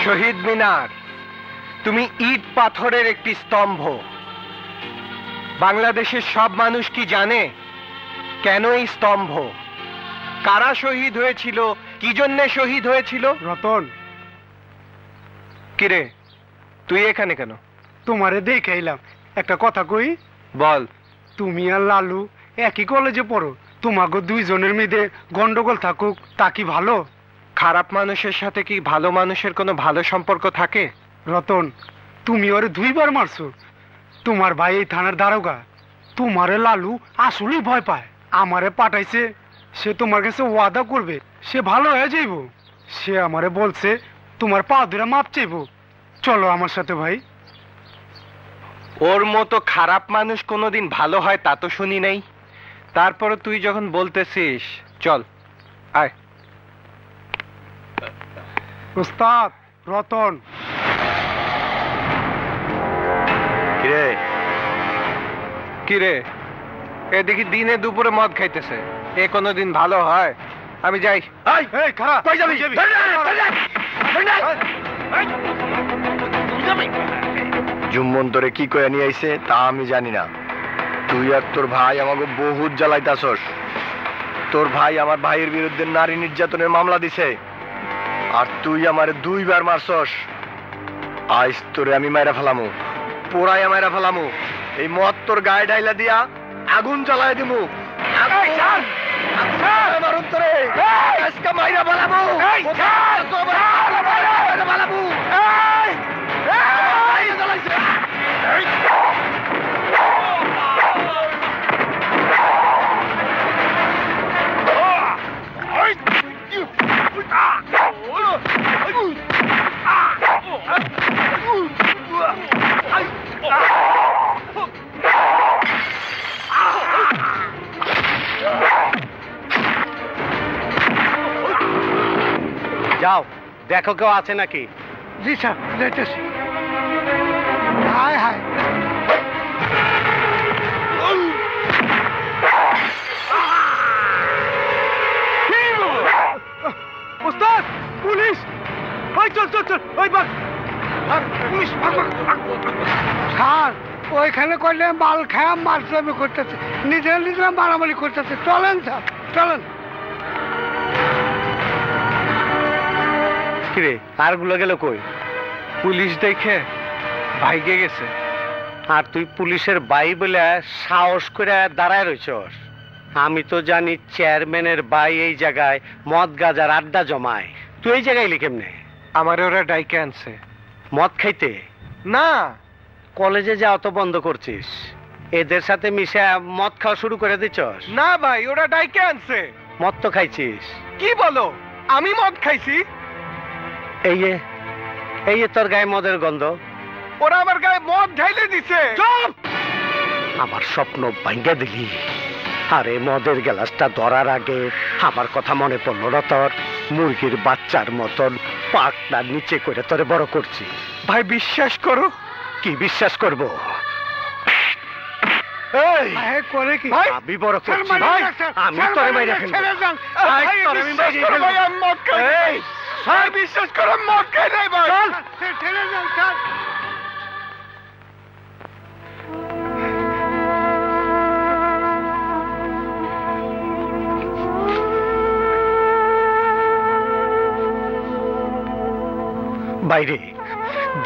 শহীদ মিনার তুমি ইট পাথরের একটি স্তম্ভ। বাংলাদেশের সব মানুষ কি জানে কেন এই স্তম্ভ? কারা শহীদ হয়েছিল, কি জন্যে শহীদ হয়েছিল? রতন, কিরে তুই এখানে কেন? তোমারে দেখে এলাম, একটা কথা কই। বল। তুমি আর লালু একই কলেজে পড়ো, তোমাকে দুইজনের মেয়েদের গন্ডগোল থাকুক তা কি ভালো? খারাপ মানুষের সাথে কি ভালো মানুষের কোনো ভালো সম্পর্ক থাকে? রতন, তুমি ওরে 2 বার মারছো। তোমার ভাই এই থানার দারোগা। তোমারে লালু আসলেই ভয় পায়। আমারে পাঠাইছে, সে তোমার কাছে ওয়াদা করবে সে ভালো হয়ে যাইব। সে আমারে বলছে তোমার পা ধরে মাপ চাইব। চলো আমার সাথে ভাই। ওর মতো খারাপ মানুষ কোনোদিন ভালো হয় তা তো শুনি নাই। তারপরে তুই যখন বলতেছিস চল আয়। ওস্তাদ রতন। কিরে কিরে, এ দেখি দিনে দুপুরে মদ খাইতেছে, এ কোনোদিন ভালো হয়? আমি যাই। জুম্মন্তরে কি কয়ে নিয়ে আইছে তা আমি জানি না। তুই আর তোর ভাই আমাকে বহুত জ্বালাইতাছস। তোর ভাই আমার ভাইয়ের বিরুদ্ধে নারী নির্যাতনের মামলা দিছে, আর তুই আমারে 2 বার মারছস। আজ তোরে আমি মাইরা ফেলামু, পোড়াইয়া মাইরা ফেলামু। এই মদ তোর গায়ে ঢাইলা দিয়া আগুন জ্বালায় দিমু। মাইরা ফেলামু। যাও দেখো কেউ আছে নাকি। জি স্যার, যাইতেছি। হায় হায়, ওস্তাদ পুলিশ! ওই চল চল চল, ওই বাগ পুলিশ। স্যার ওইখানে করলে মাল খায়া মারসামি করতেছে, নিজেরা নিজেরা মারামারি করতেছে। চলেন স্যার চলেন। কিরে আর গুলো গেল কই? পুলিশ দেখে ভাইগে গেছে। আর তুই পুলিশের ভাই বলে সাহস করে দাঁড়ায় রইছস? আমি তো জানি চেয়ারম্যানের ভাই এই জায়গায় মদ গাজার আড্ডা জমায়। তুই এই জায়গায় কেমনে? আমার ওরা ডাইকে আনছে। মদ খাইতে? না, কলেজে যাওয়া তো বন্ধ করছিস, এদের সাথে মিশে মদ খাওয়া শুরু করে দিছস? না ভাই, ওরা ডাইকে আনছে। মদ তো খাইছিস। কি বলো? আমি মদ খাইছি? এই তোর গায়ে মদের গন্ধ। ওরা আমার গায়ে মদ ঢাইলে দিছে। চুপ! আমার স্বপ্ন ভাঙ্গা দিলি। আরে মদের গ্লাসটা ধরার আগে আমার কথা মনে পড়লো না তোর? মুরগির বাচ্চার মতন পাকনার নিচে করে তোরে বড় করছি। ভাই বিশ্বাস করো। কি বিশ্বাস করব? আমি বড় করছি ভাই, আমি তোরে মাইরা ফেলবো। ভাই বিশ্বাস করো, মদ খাই নাই ভাই। বাইরে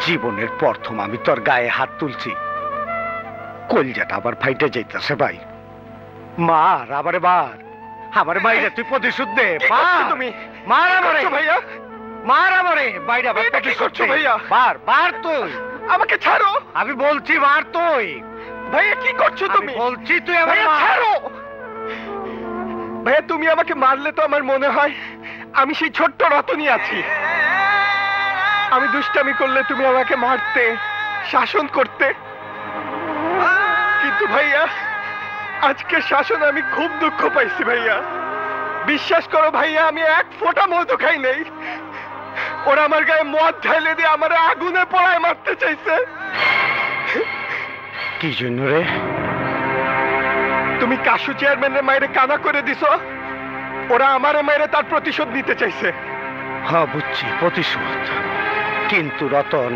জীবনের প্রথম আমি তোর গায়ে হাত তুলছি, কলজাটা আবার ফাইটে যাইতেছে ভাই। মার আবারে বার, আবার বাইরে তুই প্রতিশোধ দে। তুমি মার আমারে ভাইয়া, মার আমারে বাইরে আবার কি করছো ভাইয়া? বার তুই আমাকে ছাড়ো। আমি বলছি মার তুই। ভাইয়া কি করছো তুমি? বলছি তুই আমাকে ছাড়ো। ভাইয়া তুমি আমাকে মারলে তো আমার মনে হয় আমি সেই ছোট্ট রতনই আছি। আমি দুষ্টামি করলে তুমি আমাকে মারতে, শাসন করতে। কিন্তু ভাইয়া আজকে শাসন আমি খুব দুঃখ পাইছি ভাইয়া। বিশ্বাস করো ভাইয়া, আমি এক ফোঁটা মধু খাই নাই। ওরা আমার গায়ে মদ ঢাইলে দিয়ে আমার আগুনে পোড়ায় মারতে চাইছে। কি জন্য রে? তুমি কাশু চেয়ারম্যানের মায়েরে কানা করে দিছো, ওরা আমারে মায়েরে তার প্রতিশোধ নিতে চাইছে। হ্যাঁ বুঝছি, প্রতিশোধ। কিন্তু রতন,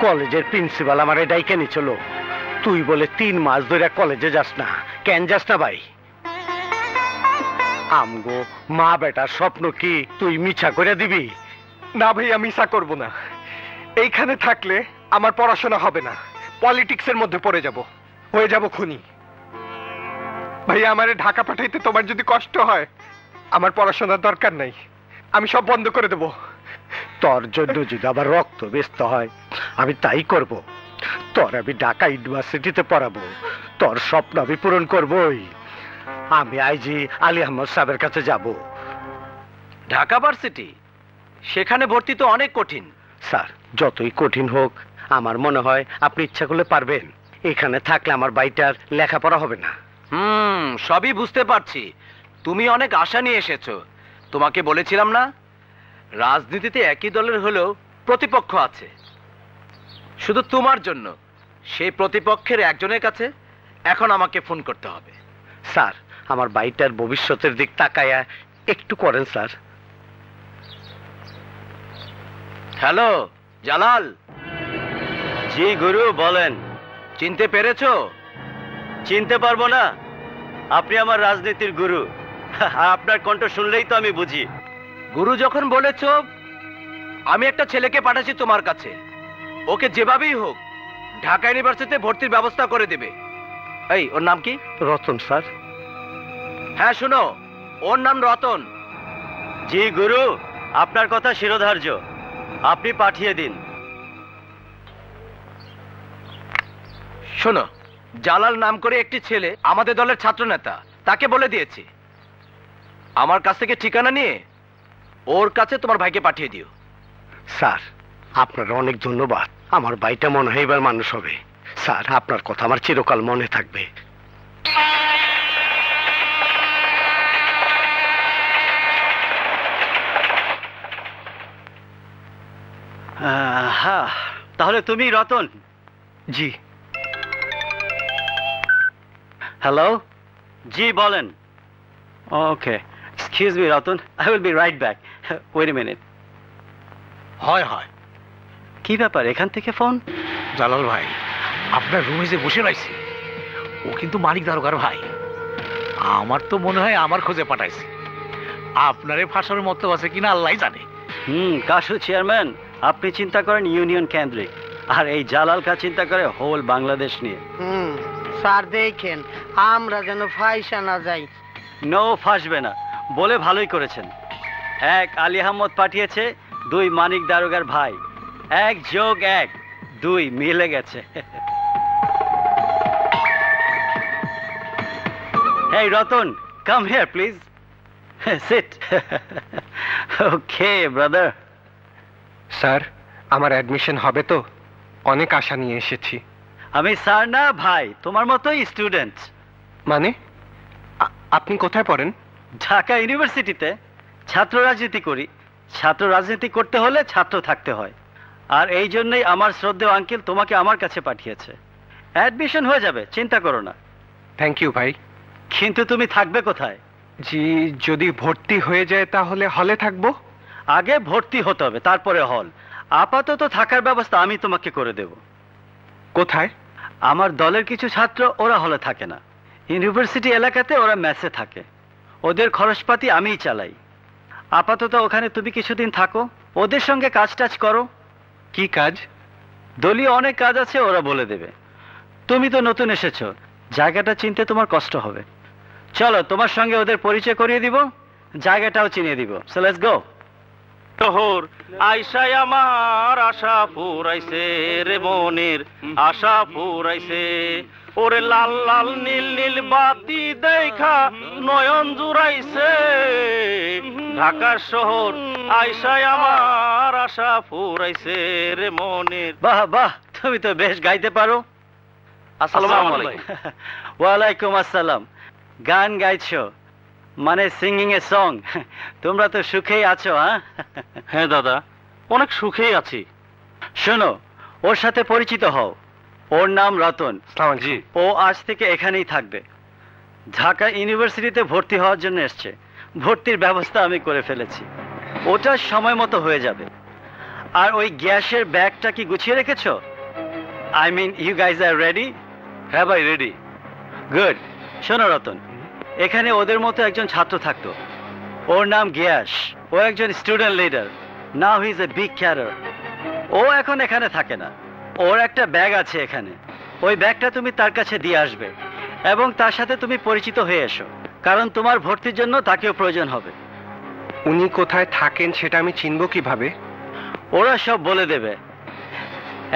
কলেজের প্রিন্সিপাল আমারে ডাইকে নিছিল। তুই বলে 3 মাস ধরে কলেজে যাস না, কেন যাস না ভাই? আমগো মা বেটার স্বপ্ন কি তুই মিছা করে দিবি? না ভাইয়া, মিশা করব না। এইখানে থাকলে আমার পড়াশোনা হবে না, পলিটিক্সের মধ্যে পড়ে যাব, হয়ে যাব খুনি। ভাইয়া, আমারে ঢাকা পাঠাইতে তোমার যদি কষ্ট হয়, আমার পড়াশোনার দরকার নাই, আমি সব বন্ধ করে দেব। তোর জন্য যদি আবার রক্ত ব্যস্ত হয়, আমি তাই করব। তোর আমি ঢাকা ইউনিভার্সিটিতে পড়াবো, তোর স্বপ্ন আমি পূরণ করবই। আমি আইজি আলী আহমদ সাহেবের কাছে যাব। ঢাকা ভার্সিটি? সেখানে ভর্তি তো অনেক কঠিন। স্যার, যতই কঠিন হোক, আমার মনে হয় আপনি ইচ্ছা করলে পারবেন। এখানে থাকলে আমার বাইটার লেখাপড়া হবে না। সবই বুঝতে পারছি। তুমি অনেক আশা নিয়ে এসেছো। তোমাকে বলেছিলাম না, রাজনীতিতে একই দলের হলেও প্রতিপক্ষ আছে। শুধু তোমার জন্য সেই প্রতিপক্ষের একজনের কাছে এখন আমাকে ফোন করতে হবে। স্যার, আমার বাইটার ভবিষ্যতের দিক তাকায়া একটু করেন স্যার। হ্যালো জালাল। জি গুরু, বলেন। চিনতে পেরেছো? চিনতে পারবো না? আপনি আমার রাজনীতির গুরু, আপনার কণ্ঠ শুনলেই তো আমি বুঝি। গুরু যখন বলেছো, আমি একটা ছেলেকে পাঠাচ্ছি তোমার কাছে। ওকে যেভাবেই হোক ঢাকা ইউনিভার্সিটিতে ভর্তির ব্যবস্থা করে দেবে। এই, ওর নাম কি? রতন স্যার। হ্যাঁ শোনো, ওর নাম রতন। জি গুরু, আপনার কথা শিরোধার্য, আপনি পাঠিয়ে দিন। শোনো, জালাল নাম করে একটি ছেলে আমাদের দলের ছাত্র নেতা, তাকে বলে দিয়েছি। আমার কাছ থেকে ঠিকানা নিয়ে ওর কাছে তোমার ভাইকে পাঠিয়ে দিও। স্যার, আপনার অনেক ধন্যবাদ। আমার ভাইটা মনে হয় এবার মানুষ হবে। স্যার, আপনার কথা আমার চিরকাল মনে থাকবে। হ্যাঁ, তাহলে তুমি রতন? জি। হ্যালো, জি বলেন। Okay, excuse me Ratan, I will be right back. Wait a minute. হয় কি ব্যাপার, এখান থেকে ফোন? জালাল ভাই, আপনার রুমে যে বসে রয়েছে, ও কিন্তু মানিক দারোগার ভাই। আমার তো মনে হয় আমার খোঁজে পাঠাইছে। আপনারে ফাঁসার মতো আছে কিনা আল্লাহ জানে। কাশু চেয়ারম্যান, আপনি চিন্তা করেন ইউনিয়ন কেন্দ্রিক, আর এই জালাল কা চিন্তা করে হোল বাংলাদেশ নিয়ে। স্যার দেখেন, আমরা যেন ফাইসা না যাই। নো, ফাঁসবে না বলে ভালোই করেছেন। 1 আলী আহমদ পাঠিয়েছে, 2 মানিক দারোগার ভাই, 1 যোগ 1 2 মিলে গেছে। এই Ratan, come here please, sit. Okay brother. Sir, আমার অ্যাডমিশন হবে তো? অনেক আশা নিয়ে এসেছি। আমি স্যার না ভাই, তোমার মতোই স্টুডেন্ট। মানে আপনি কোথায় পড়েন? ঢাকা ইউনিভার্সিটিতে ছাত্র রাজনীতি করি। ছাত্র রাজনীতি করতে হলে ছাত্র থাকতে হয়, আর এই জন্যই আমার শ্রদ্ধেয় আঙ্কেল তোমাকে আমার কাছে পাঠিয়েছে। অ্যাডমিশন হয়ে যাবে, চিন্তা করো না। থ্যাংক ইউ ভাই। কিন্তু তুমি থাকবে কোথায়? জি, যদি ভর্তি হয়ে যায় তাহলে হলে থাকবো। আগে ভর্তি হতে হবে, তারপরে হল। আপাতত থাকার ব্যবস্থা আমি তোমাকে করে দেব। কোথায়? আমার দলের কিছু ছাত্র, ওরা হলে থাকে না, ইউনিভার্সিটি এলাকাতে ওরা মেসে থাকে। ওদের খরচপাতি আমিই চালাই। আপাতত ওখানে তুমি কিছুদিন থাকো, ওদের সঙ্গে কাজ টাজ করো। কি কাজ? দলীয় অনেক কাজ আছে, ওরা বলে দেবে। তুমি তো নতুন এসেছো, জায়গাটা চিনতে তোমার কষ্ট হবে। চলো, তোমার সঙ্গে ওদের পরিচয় করিয়ে দিব, জায়গাটাও চিনিয়ে দিব। So let's go. তোহর আইসাই আমার আশা ফুরাইছে রে মনের আশা ফুরাইছে। ওরে লাল লাল নীল নীল বাতি দেখা নয়ন জুড়াইছে। ঢাকার শহর আইসাই আমার আশা ফুরাইছে রে মনের। বাহ বাহ, তুমি তো বেশ গাইতে পারো। আসসালামু আলাইকুম। ওয়ালাইকুম আসসালাম। গান গাইছো মানে সিঙ্গিং এ সং? তোমরা তো সুখেই আছো? হ্যাঁ দাদা, অনেক সুখেই আছি। শোনো, ওর সাথে পরিচিত হও। ওর নাম রতন। জি। ও আজ থেকে এখানেই থাকবে। ঢাকা ইউনিভার্সিটিতে ভর্তি হওয়ার জন্য এসছে। ভর্তির ব্যবস্থা আমি করে ফেলেছি, ওটা সময় মতো হয়ে যাবে। আর ওই গ্যাসের ব্যাগটা কি গুছিয়ে রেখেছো? I mean you guys are ready? হ্যাঁ ভাই, রেডি। গুড। শোনো রতন, এখানে ওদের মতো একজন ছাত্র থাকতো, ওর নাম গ্যাস। ও একজন student leader, now he is a big cadre. ও এখন এখানে থাকে না, ওর একটা ব্যাগ আছে এখানে। ওই ব্যাগটা তুমি তার কাছে দিয়ে আসবে এবং তার সাথে তুমি পরিচিত হয়ে এসো, কারণ তোমার ভর্তির জন্য তাকেও প্রয়োজন হবে। উনি কোথায় থাকেন সেটা আমি চিনব কিভাবে? ওরা সব বলে দেবে।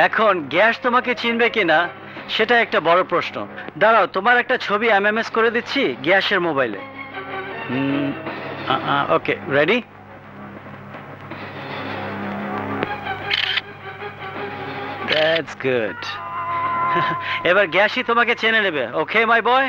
এখন গ্যাস তোমাকে চিনবে কিনা সেটা একটা বড় প্রশ্ন। দাঁড়াও, তোমার একটা ছবি এমএমএস করে দিচ্ছি গ্যাসের মোবাইলে। ওকে, রেডি? That's good. এবার গ্যাসই তোমাকে চেনে নেবে। ওকে মাই বয়।